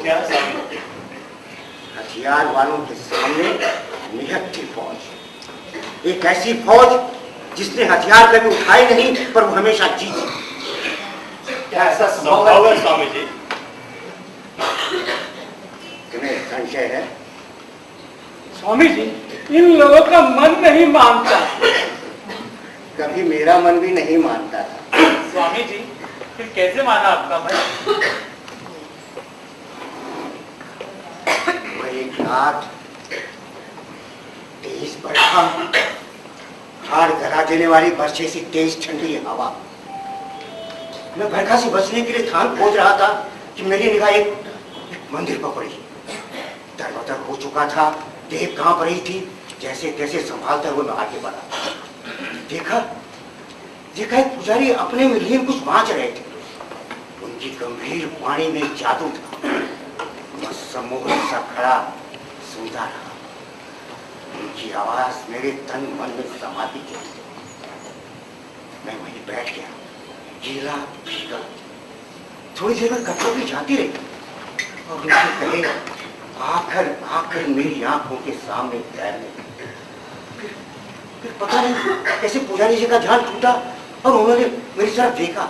क्या स्वामी? हथियार वालों के सामने निहत्थी फौज, एक ऐसी फौज जिसने हथियार कभी उठाए नहीं पर वो हमेशा जीती। क्या ऐसा संभव है स्वामी जी? तुम्हें संशय है? स्वामी जी, इन लोगों का मन नहीं मानता। कभी मेरा मन भी नहीं मानता था। स्वामी जी, फिर कैसे माना आपका मन? मैं एक रात तेज बरखा, हाड़ गला देने वाली बरछे सी तेज ठंडी हवा, मैं बरखा से बचने के लिए थान खोज रहा था कि मेरी निगाह एक मंदिर पर पड़ी। दरवाजा हो चुका था, देव कांप रही थी। जैसे तैसे संभालते हुए मैं आगे बढ़ा। देखा एक पुजारी अपने में लीन कुछ बाँच रहे थे। उनकी गंभीर वाणी में जादू था। मैं सम्मोहित सा खड़ा सुनता रहा। उनकी आवाज मेरे तन मन में समाती गई। मैं वहीं बैठ गया, गीला भीगा। थोड़ी देर में कपड़ों की जाती रही और उनसे कहे आकर मेरी आंखों के सामने तैरने। फिर पता नहीं कैसे पुजारी जी का ध्यान टूटा और उन्होंने मेरी तरफ देखा।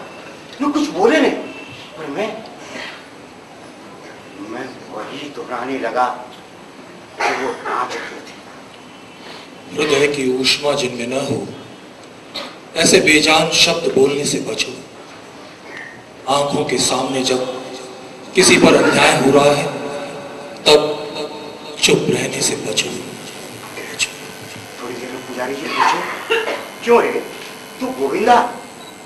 वो कुछ बोले नहीं, पर मैं वही दोहराने लगा कि वो नाच रहे थे। हृदय की ऊष्मा जिनमें न हो, ऐसे बेजान शब्द बोलने से बचो। आंखों के सामने जब किसी पर अन्याय हो रहा है तब चुप रहने से बचो। थोड़ी देर में पुजारी जी पूछे, क्यों रे तू गोविंदा?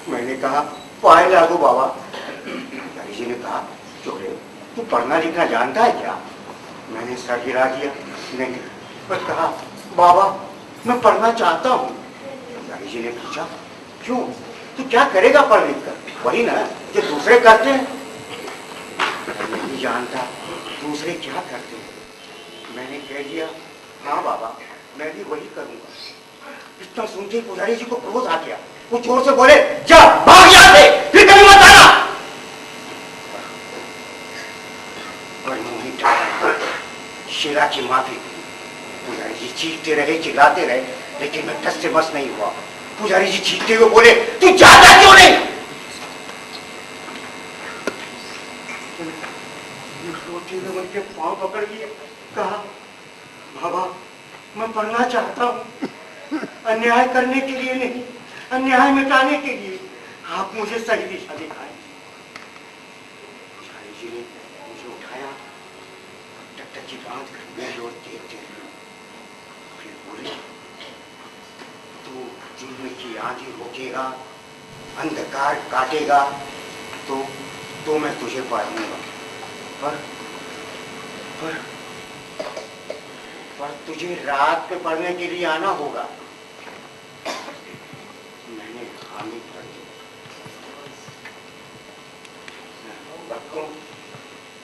मैंने कहा पाए लागो बाबा। पुजारी जी ने कहा, क्यों रे तू पढ़ना लिखना जानता है क्या? मैंने सर गिरा दिया, नहीं। पर कहा बाबा मैं पढ़ना चाहता हूँ। पुजारी जी ने पूछा, क्यों तू क्या करेगा पढ़ लिख कर? वही ना जो दूसरे करते हैं। मैं नहीं जानता दूसरे क्या करते हैं। मैंने कह दिया, हाँ बाबा मैं भी वही करूंगा। इतना सुनते ही पुजारी जी को क्रोध आ गया। वो जोर से बोले, जा भाग यहाँ से, फिर कभी मत आना। और मुंह ढाका, शीला की माफी। पुजारी जी चीखते रहे, चिल्लाते रहे, लेकिन मैं टस से बस नहीं हुआ। पुजारी जी चीखते हुए बोले, तू जाता क्यों नहीं? उनके पांव पकड़ लिए, कहा बाबा मैं पढ़ना चाहता हूँ, अन्याय करने के लिए नहीं, अन्याय मिटाने के लिए। आप मुझे सही दिशा दिखाएं। पुजारी जी ने मुझे उठाया, टकटकी बांध कर मेरी ओर देखते रहे। फिर बोले, तू जुल्म की आंधी रोकेगा, अंधकार काटेगा तो मैं तुझे पढ़ूंगा। पर तुझे रात में पढ़ने के लिए आना होगा। मैंने हामी भर दी।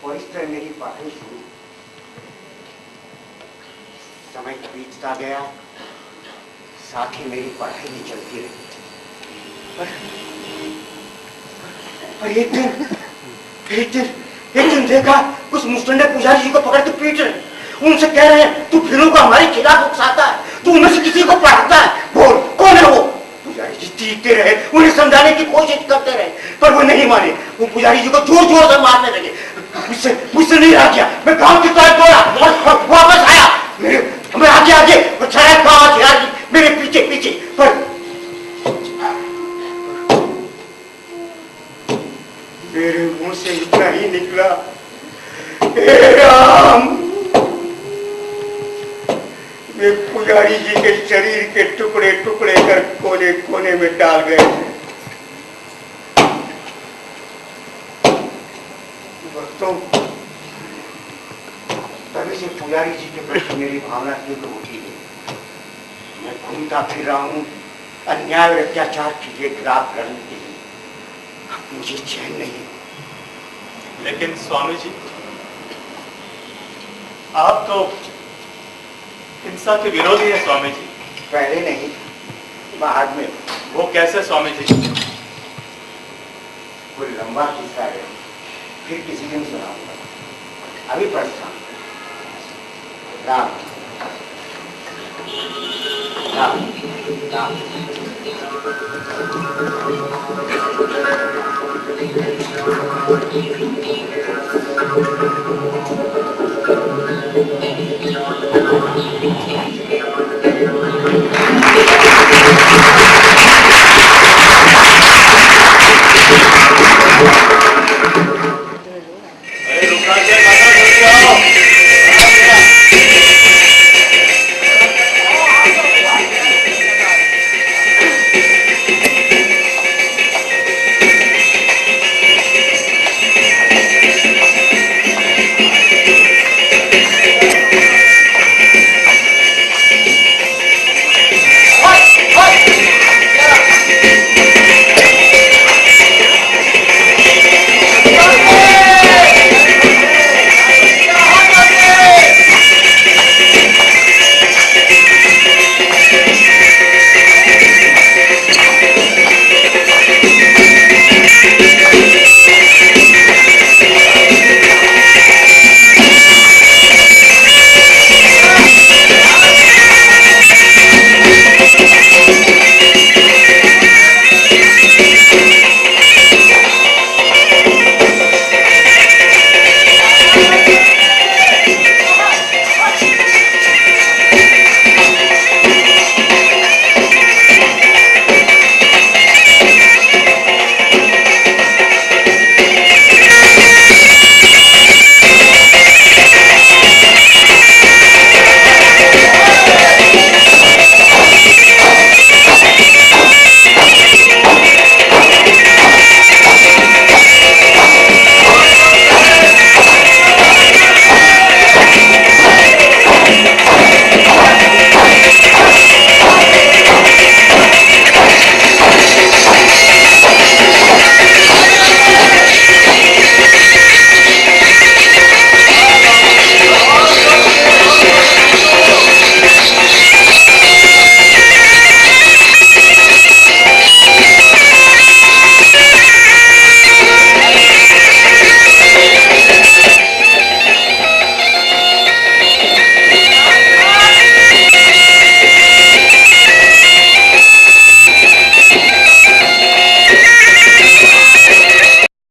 और इस तरह मेरी पढ़ाई शुरू। समय बीतता गया, साथ ही मेरी पढ़ाई भी चलती रही। पर एक दिन देखा कुछ मुस्टंडे पुजारी जी को पकड़ के पीट रहे। उनसे कह रहे हैं, तू फिरों को हमारे खिलाफ उकसाता है, तू उनमें से किसी को पढ़ाता है, बोल कौन है वो? पुजारी जी चीखते रहे, उन्हें समझाने की कोशिश करते रहे, पर वो नहीं माने। वो पुजारी जी को जोर जोर से मारने लगे। मुझसे नहीं रहा गया। मैं गांव की तरफ दौड़ा और वापस आया। मैं आगे और छाया गांव हथियार मेरे पीछे। पर मेरे मुंह से इतना ही निकला, हे राम। वे पुजारी जी के शरीर के टुकड़े टुकड़े कर कोने कोने में डाल गए। दोस्तों, तभी से पुजारी जी के प्रति मेरी भावना तीव्र उठी है। मैं घूमता फिर रहा हूँ अन्याय और अत्याचार के लिए खिलाफ लड़ने के लिए। अब मुझे चैन नहीं। लेकिन स्वामी जी, आप तो हिंसा के विरोधी है स्वामी जी। पहले नहीं, बाद में। वो कैसे स्वामी जी? कोई लंबा किस्सा है, फिर किसी दिन सुनाऊंगा। अभी प्रस्थान। राम राम राम।